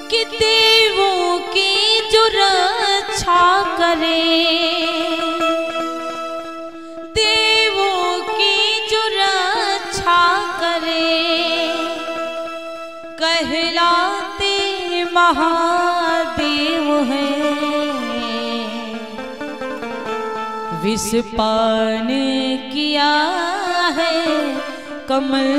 कि देवों की जो रक्षा करे, देवों की जो रक्षा करे, कहलाते महादेव हैं। विष पान किया है कमल,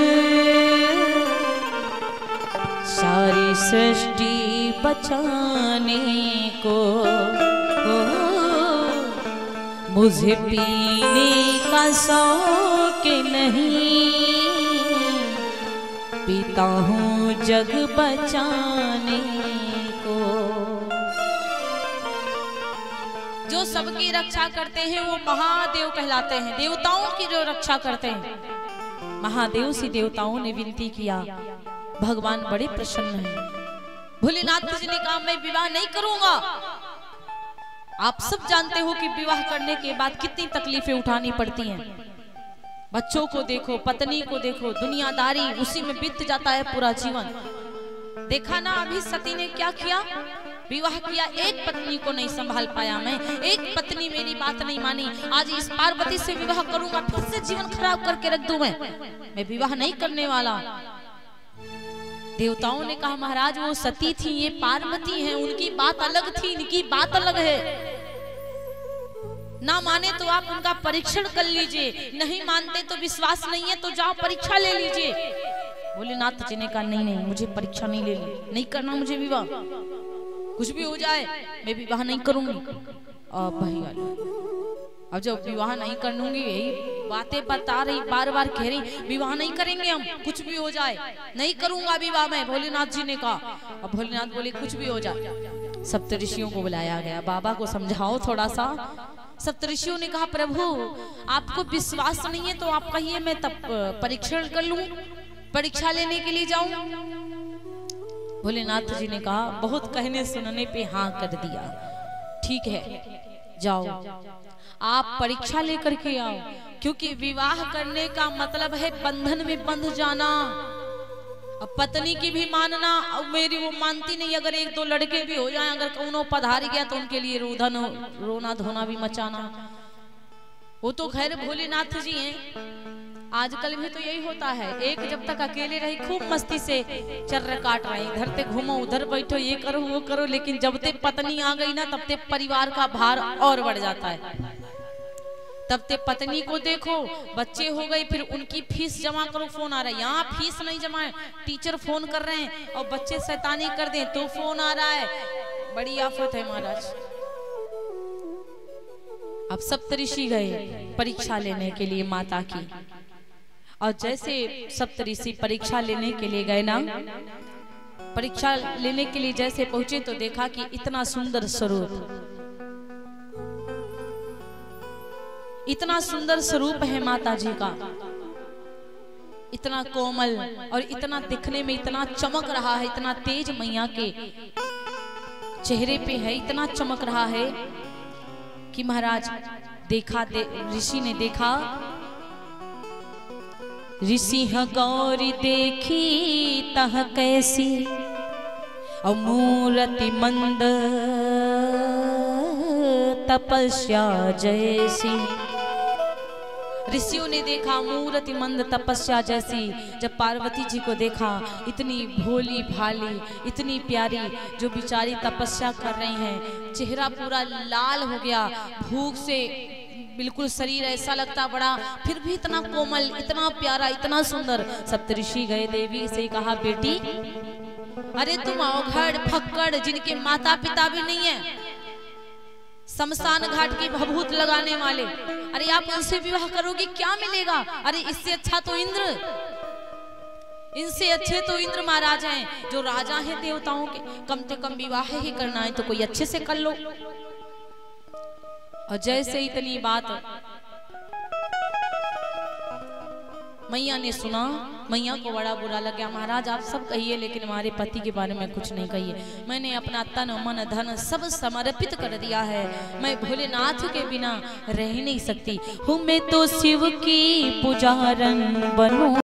सारी सृष्टि बचाने को। मुझे पीने का शौक नहीं, पीता हूँ जग बचाने को। जो सबकी रक्षा करते हैं वो महादेव कहलाते हैं। देवताओं की जो रक्षा करते हैं, महादेव से देवताओं ने विनती किया, भगवान बड़े प्रसन्न हैं। भोलेनाथ जी ने कहा मैं विवाह नहीं करूंगा। आप सब जानते हो कि विवाह करने के बाद कितनी तकलीफें उठानी पड़ती हैं। बच्चों को देखो, पत्नी को देखो, दुनियादारी, उसी में बीत जाता है पूरा जीवन। देखा ना अभी सती ने क्या किया, विवाह किया, एक पत्नी को नहीं संभाल पाया मैं, एक पत्नी मेरी बात नहीं मानी। आज इस पार्वती से विवाह करूंगा, फिर से जीवन खराब करके रख दूं मैं विवाह नहीं करने वाला। देवताओं ने कहा महाराज वो सती थी, ये पार्वती हैं, उनकी बात अलग थी, इनकी बात अलग है। ना माने तो आप उनका परीक्षण कर लीजिए, नहीं मानते तो विश्वास नहीं है तो जाओ परीक्षा ले लीजिए। भोलेनाथ जी ने कहा नहीं नहीं, मुझे परीक्षा नहीं लेनी, नहीं करना मुझे विवाह, कुछ भी हो जाए मैं विवाह नहीं करूंगी। अब भैया अब जब विवाह नहीं करूंगी, यही बातें बता रही, बार बार कह रही विवाह नहीं करेंगे हम, कुछ भी हो जाए नहीं करूंगा विवाह मैं। भोलेनाथ जी ने कहा, अब भोलेनाथ बोले कुछ भी हो जाए। सप्तऋषियों को बुलाया गया, बाबा को समझाओ थोड़ा सा। सप्तऋषियों ने कहा प्रभु आपको विश्वास नहीं है तो आप कहिए, मैं तब परीक्षण कर लूं, परीक्षा लेने के लिए जाऊं। भोलेनाथ जी ने कहा, बहुत कहने सुनने पे हाँ कर दिया, ठीक है जाओ आप परीक्षा लेकर के आओ, क्योंकि विवाह करने का मतलब है बंधन में बंध जाना। अब पत्नी की भी मानना, अब मेरी वो मानती नहीं, अगर एक दो लड़के भी हो जाएं, अगर कौनो पधार गया तो उनके लिए रुदन रोना धोना भी मचाना। वो तो खैर भोलेनाथ जी हैं, आजकल भी तो यही होता है। एक जब तक अकेले रही खूब मस्ती से चर्र काट रही, इधर ते घूमो उधर बैठो, ये करो वो करो, लेकिन जब ते पत्नी आ गई ना तब ते परिवार का भार और बढ़ जाता है। तब ते पत्नी को देखो, बच्चे हो गए, फिर उनकी फीस जमा करो, फोन आ रहा है, यहाँ फीस नहीं जमा है, टीचर फोन कर रहे हैं, और बच्चे शैतानी कर दें तो फोन आ रहा है, बड़ी आफत है महाराज। अब सप्तऋषि गए परीक्षा लेने के लिए माता की, और जैसे सप्तऋषि परीक्षा लेने के लिए गए ना, परीक्षा लेने के लिए जैसे पहुंचे तो देखा कि इतना सुंदर स्वरूप, इतना सुंदर स्वरूप है माता जी का, इतना कोमल और इतना दिखने में इतना चमक रहा है, इतना तेज मैया के चेहरे पे है, इतना चमक रहा है कि महाराज देखा, ऋषि ने देखा, ऋषि गौरी देखी तह कैसी, मूरति मंद तपस्या जैसी। ऋषियों ने देखा मूरति मंद तपस्या जैसी। जब पार्वती जी को देखा, इतनी भोली भाली, इतनी प्यारी, जो बिचारी तपस्या कर रही हैं, चेहरा पूरा लाल हो गया, भूख से बिल्कुल शरीर ऐसा लगता बड़ा, फिर भी इतना कोमल, इतना प्यारा, इतना सुंदर। सप्तऋषि गए, देवी से कहा बेटी अरे तुम अवघड़ फक्कड़ जिनके माता पिता भी नहीं है, शमशान घाट की भभूत लगाने वाले, अरे आप उनसे विवाह करोगे क्या मिलेगा? अरे इससे अच्छा तो इंद्र, इनसे अच्छे तो इंद्र महाराज हैं जो राजा हैं देवताओं के, कम से कम विवाह ही करना है तो कोई अच्छे से कर लो। और जैसे इतनी बात मैया ने सुना, मैया को बड़ा बुरा लग गया। महाराज आप सब कहिए लेकिन हमारे पति के बारे में कुछ नहीं कहिए, मैंने अपना तन मन धन सब समर्पित कर दिया है, मैं भोलेनाथ के बिना रह नहीं सकती हूँ, मैं तो शिव की पुजारन बनूं।